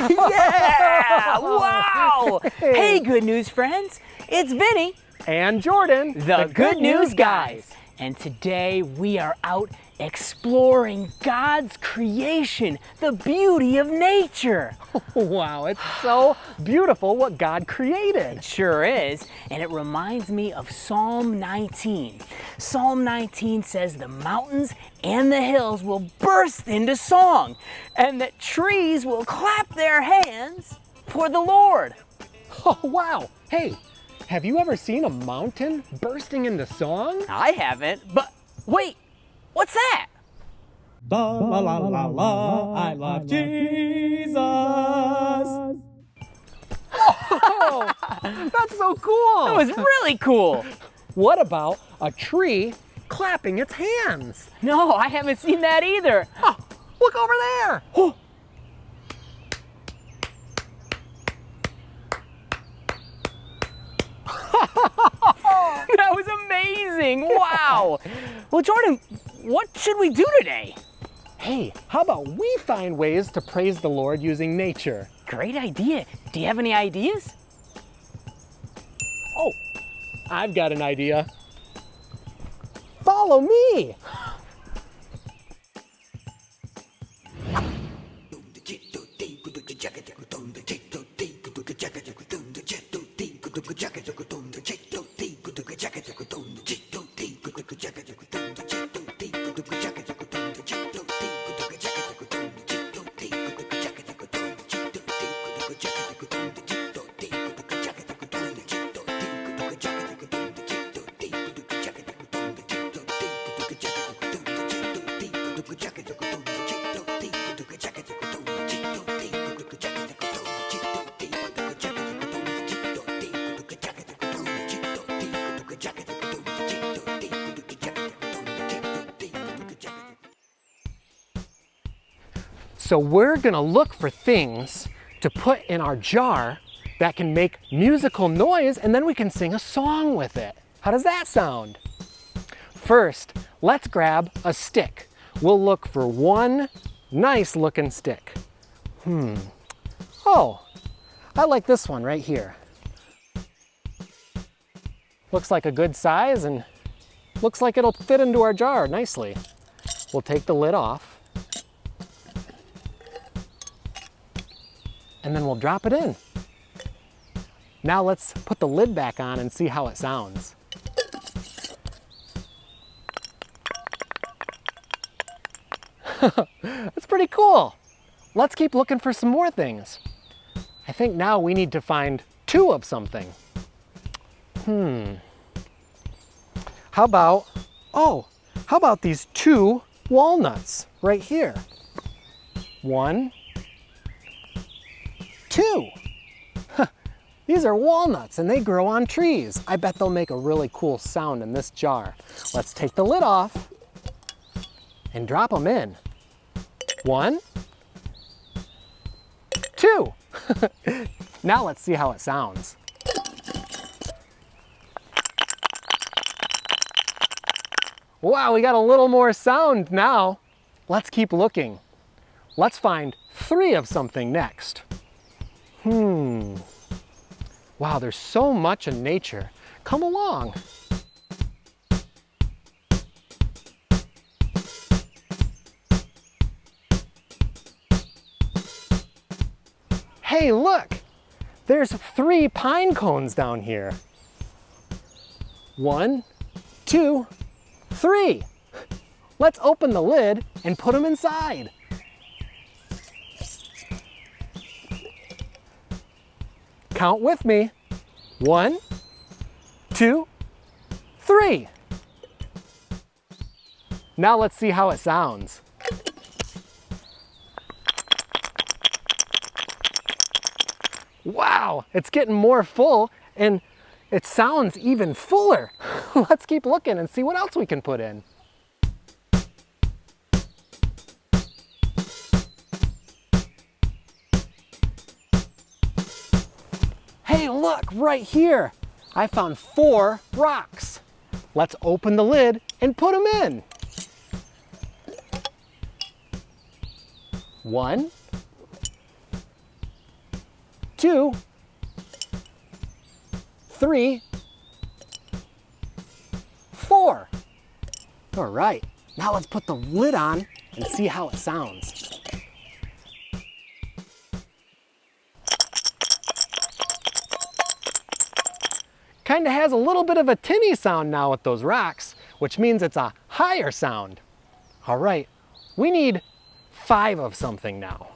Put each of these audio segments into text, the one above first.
Yeah! Wow! Hey, good news friends. It's Vinnie and Jordan, the Good News Guys. And today we are out exploring God's creation, the beauty of nature. Wow, it's so beautiful what God created. It sure is, and it reminds me of Psalm 19. Psalm 19 says the mountains and the hills will burst into song, and that trees will clap their hands for the Lord. Oh, wow. Hey, have you ever seen a mountain bursting into song? I haven't, but wait, what's that? La la la la la, I love Jesus. Oh, that's so cool. That was really cool. What about a tree clapping its hands? No, I haven't seen that either. Oh, look over there. Oh. That was amazing. Wow. Well, Jordan, what should we do today? Hey, how about we find ways to praise the Lord using nature? Great idea. Do you have any ideas? Oh, I've got an idea. Follow me. So we're gonna look for things to put in our jar that can make musical noise, and then we can sing a song with it. How does that sound? First, let's grab a stick. We'll look for one nice looking stick. Oh, I like this one right here. Looks like a good size and looks like it'll fit into our jar nicely. We'll take the lid off. And then we'll drop it in. Now let's put the lid back on and see how it sounds. That's pretty cool. Let's keep looking for some more things. I think now we need to find two of something. How about these two walnuts right here? One, two. These are walnuts and they grow on trees. I bet they'll make a really cool sound in this jar. Let's take the lid off and drop them in. One, two. Now let's see how it sounds. Wow, we got a little more sound now. Let's keep looking. Let's find three of something next. Wow, there's so much in nature. Come along. Hey, look! There's 3 pine cones down here. 1, 2, 3. Let's open the lid and put them inside. Count with me. 1, 2, 3. Now let's see how it sounds. Wow, it's getting more full and it sounds even fuller. Let's keep looking and see what else we can put in. Hey, look, right here. I found 4 rocks. Let's open the lid and put them in. 1, 2, 3, 4. All right, now let's put the lid on and see how it sounds. Kind of has a little bit of a tinny sound now with those rocks, which means it's a higher sound. All right, we need 5 of something now.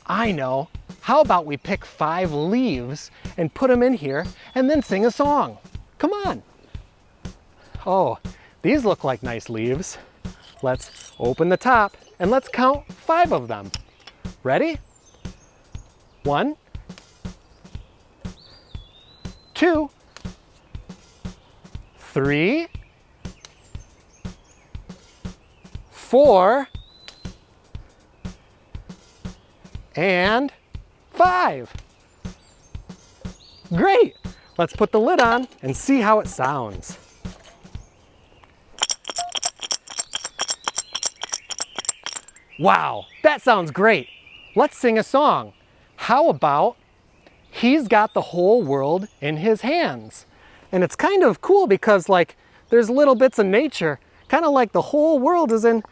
I know. How about we pick 5 leaves and put them in here and then sing a song? Come on. Oh, these look like nice leaves. Let's open the top and let's count 5 of them. Ready? 1, 2, 3, 4, and 5. Great! Let's put the lid on and see how it sounds. Wow, that sounds great. Let's sing a song. How about He's Got the Whole World in His Hands? And it's kind of cool because like there's little bits of nature, kind of like the whole world is in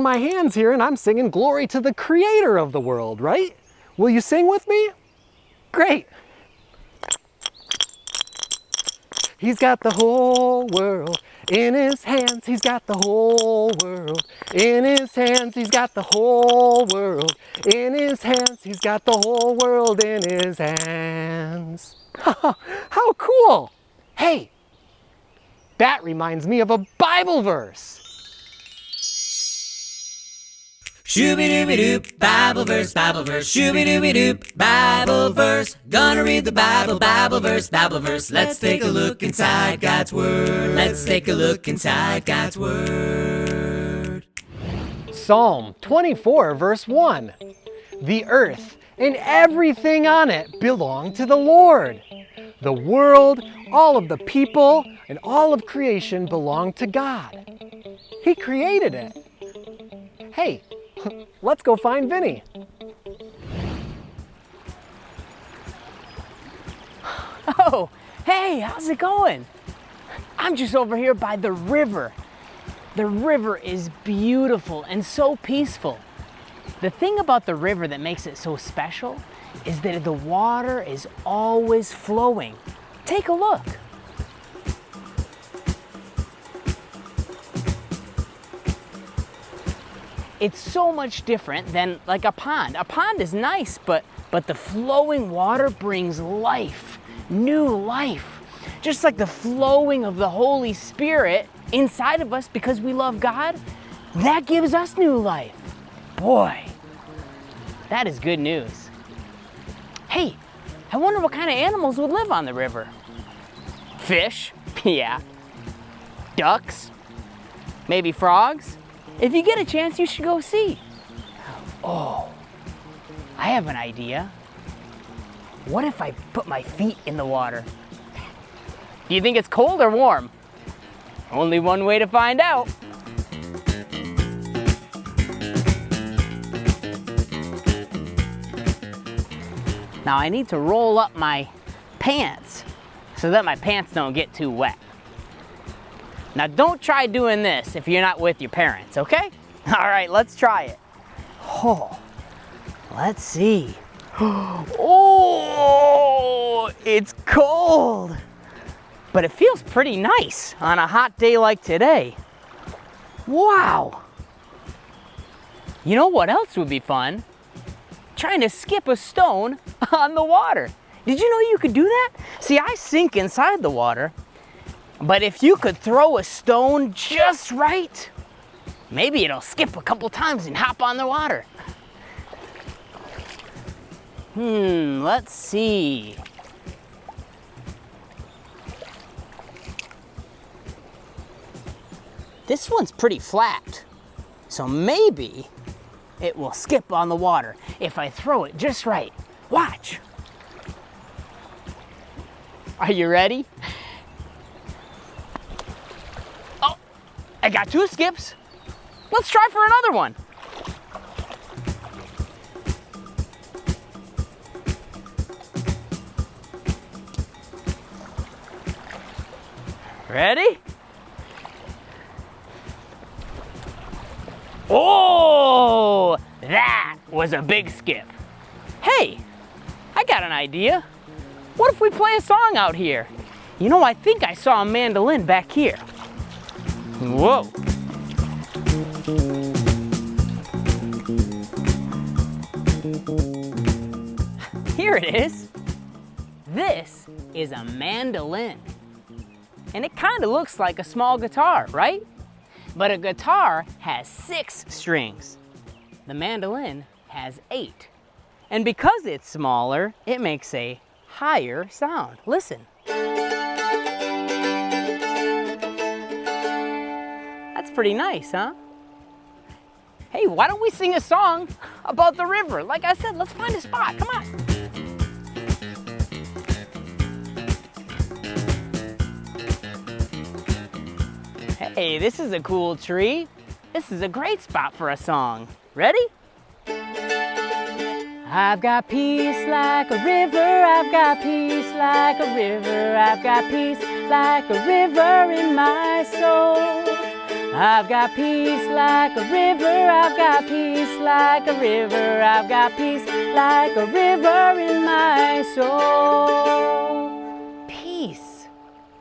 my hands here, and I'm singing glory to the creator of the world, right? Will you sing with me? Great. He's got the whole world in his hands. He's got the whole world in his hands. He's got the whole world in his hands. He's got the whole world in his hands. How cool! Hey, that reminds me of a Bible verse. Shooby-dooby-doop, Bible verse, shooby-dooby-doop, Bible verse. Gonna read the Bible verse. Let's take a look inside God's Word. Let's take a look inside God's Word. Psalm 24, verse 1. The earth and everything on it belong to the Lord. The world, all of the people, and all of creation belong to God. He created it. Hey, let's go find Vinnie. Oh, hey, how's it going? I'm just over here by the river. The river is beautiful and so peaceful. The thing about the river that makes it so special is that the water is always flowing. Take a look. It's so much different than like a pond. A pond is nice, but the flowing water brings life, new life. Just like the flowing of the Holy Spirit inside of us because we love God, that gives us new life. Boy, that is good news. Hey, I wonder what kind of animals would live on the river. Fish, yeah. Ducks, maybe frogs. If you get a chance, you should go see. Oh, I have an idea. What if I put my feet in the water? Do you think it's cold or warm? Only one way to find out. Now I need to roll up my pants so that my pants don't get too wet. Now don't try doing this if you're not with your parents, okay? All right, let's try it. Oh, let's see. Oh, it's cold, but it feels pretty nice on a hot day like today. Wow. You know what else would be fun? Trying to skip a stone on the water. Did you know you could do that? See, I sink inside the water, but if you could throw a stone just right, maybe it'll skip a couple times and hop on the water. Let's see. This one's pretty flat, so maybe it will skip on the water if I throw it just right. Watch. Are you ready? Oh, I got 2 skips. Let's try for another one. Ready? Oh, that was a big skip. Hey, I got an idea. What if we play a song out here? You know, I think I saw a mandolin back here. Whoa. Here it is. This is a mandolin. And it kind of looks like a small guitar, right? But a guitar has 6 strings. The mandolin has 8. And because it's smaller, it makes a higher sound. Listen. That's pretty nice, huh? Hey, why don't we sing a song about the river? Like I said, let's find a spot. Come on. Hey, this is a cool tree. This is a great spot for a song. Ready? I've got peace like a river, I've got peace like a river, I've got peace like a river in my soul. I've got peace like a river, I've got peace like a river, I've got peace like a river in my soul. Peace.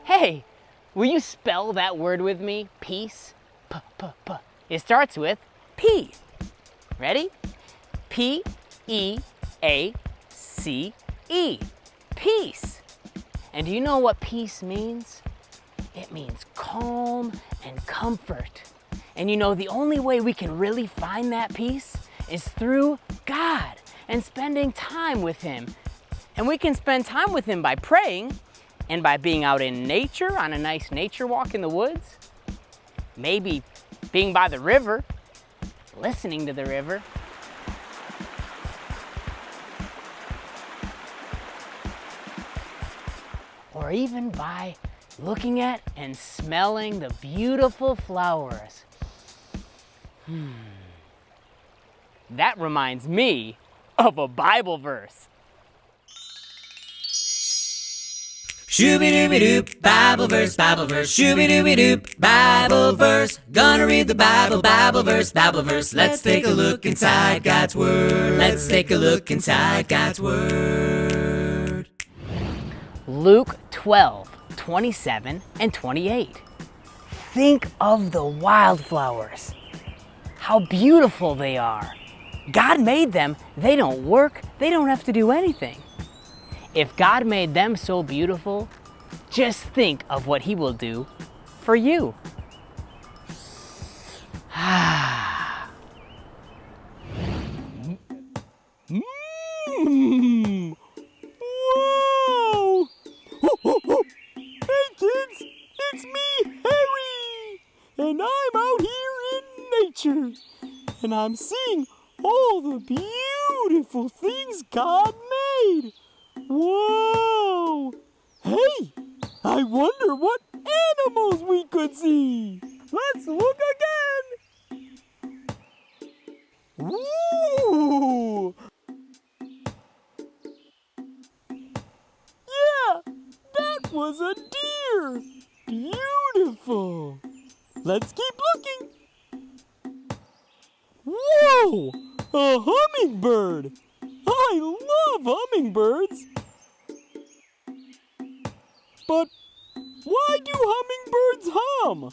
Hey, will you spell that word with me? Peace. P-p-p. It starts with P. Ready? P-E-A-C-E. Peace. And do you know what peace means? It means calm and comfort. And you know, the only way we can really find that peace is through God and spending time with Him. And we can spend time with Him by praying and by being out in nature on a nice nature walk in the woods. Maybe being by the river, listening to the river. Or even by looking at and smelling the beautiful flowers. That reminds me of a Bible verse. Shooby-dooby-doop, Bible verse, shooby-dooby-doop, Bible verse. Gonna read the Bible, Bible verse. Let's take a look inside God's Word. Let's take a look inside God's Word. Luke 12:27 and 28. Think of the wildflowers. How beautiful they are. God made them. They don't work. They don't have to do anything. If God made them so beautiful, just think of what He will do for you. Whoa! Hey kids, it's me, Harry! And I'm out here in nature. And I'm seeing all the beautiful things God made. Whoa! Hey, I wonder what animals we could see. Let's look again. Ooh! Yeah, that was a deer. Beautiful. Let's keep looking. Whoa! A hummingbird. I love hummingbirds. But why do hummingbirds hum?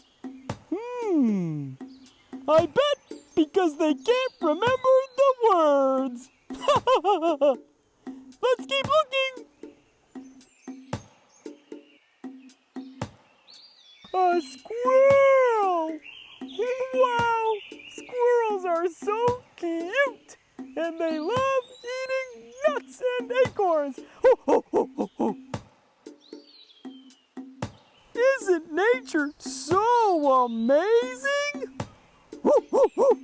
I bet because they can't remember the words. Let's keep looking. A squirrel! Wow! Squirrels are so cute! And they love eating nuts and acorns! Ho, ho, ho, ho, ho. Isn't nature so amazing? Woo, woo, woo.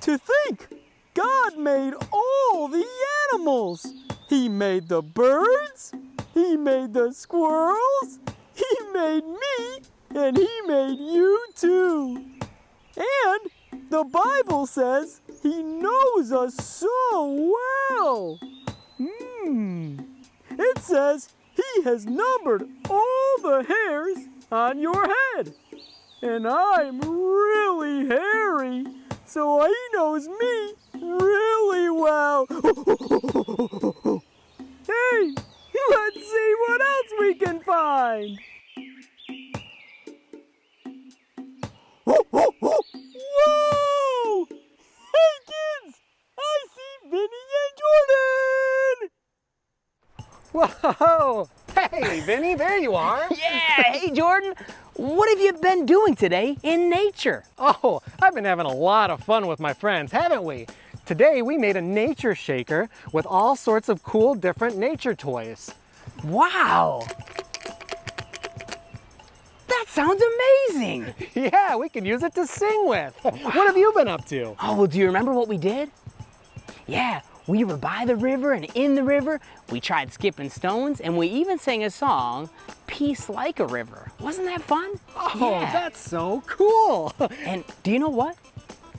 To think, God made all the animals. He made the birds, He made the squirrels, He made me, and He made you too. And the Bible says He knows us so well. It says He has numbered all the hairs on your head. And I'm really hairy, so he knows me really well. Hey, let's see what else we can find. Whoa! Hey kids, I see Vinnie and Jordan! Whoa! Hey, Vinny, there you are. Yeah, hey Jordan, what have you been doing today in nature? Oh, I've been having a lot of fun with my friends, haven't we? Today we made a nature shaker with all sorts of cool different nature toys. Wow! That sounds amazing! Yeah, we can use it to sing with. What have you been up to? Oh, well, do you remember what we did? Yeah, we were by the river, and in the river, we tried skipping stones, and we even sang a song, Peace Like a River. Wasn't that fun? Oh, Yeah. that's so cool. And do you know what?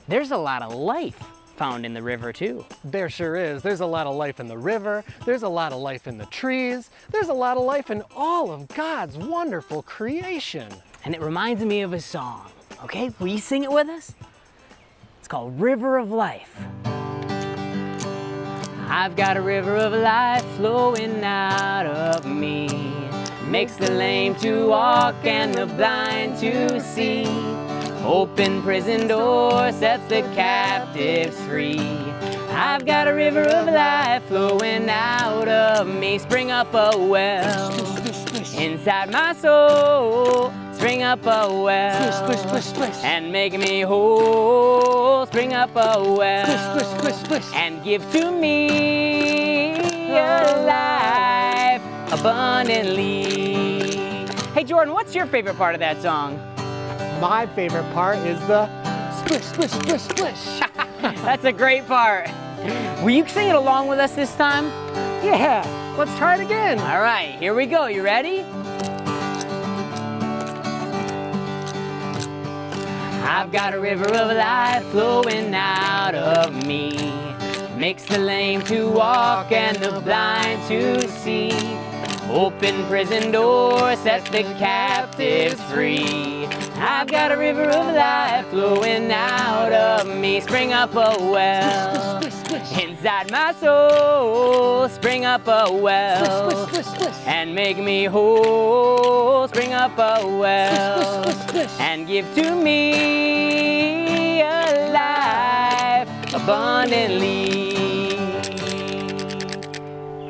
There's a lot of life found in the river, too. There sure is. There's a lot of life in the river. There's a lot of life in the trees. There's a lot of life in all of God's wonderful creation. And it reminds me of a song, okay? Will you sing it with us? It's called River of Life. I've got a river of life flowing out of me. Makes the lame to walk and the blind to see. Open prison door, sets the captives free. I've got a river of life flowing out of me. Spring up a well inside my soul. Spring up a well and make me whole. Spring up a well and give to me a life abundantly. Hey Jordan, what's your favorite part of that song? My favorite part is the splish, splish, splish, splish. That's a great part. Will you sing it along with us this time? Yeah, let's try it again. All right, here we go. You ready? I've got a river of life flowing out of me. Makes the lame to walk and the blind to see. Open prison door, set the captives free. I've got a river of life flowing out of me. Spring up a well inside my soul. Spring up a well and make me whole. Spring up a well and give to me a life abundantly.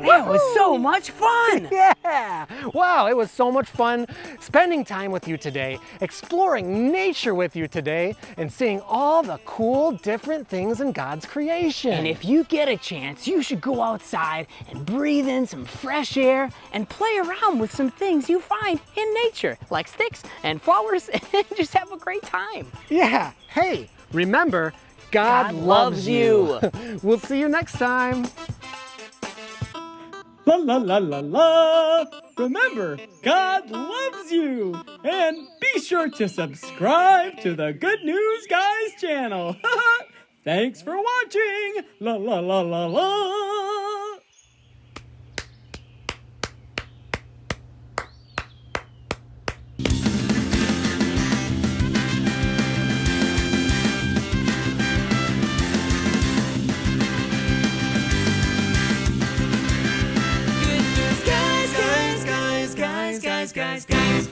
That was so much fun! Yeah! Wow, it was so much fun spending time with you today, exploring nature with you today, and seeing all the cool different things in God's creation. And if you get a chance, you should go outside and breathe in some fresh air and play around with some things you find in nature, like sticks and flowers, and just have a great time. Yeah, hey, remember, God loves you. We'll see you next time. La la la la la! Remember, God loves you! And be sure to subscribe to the Good News Guys channel! Thanks for watching! La la la la la! Guys.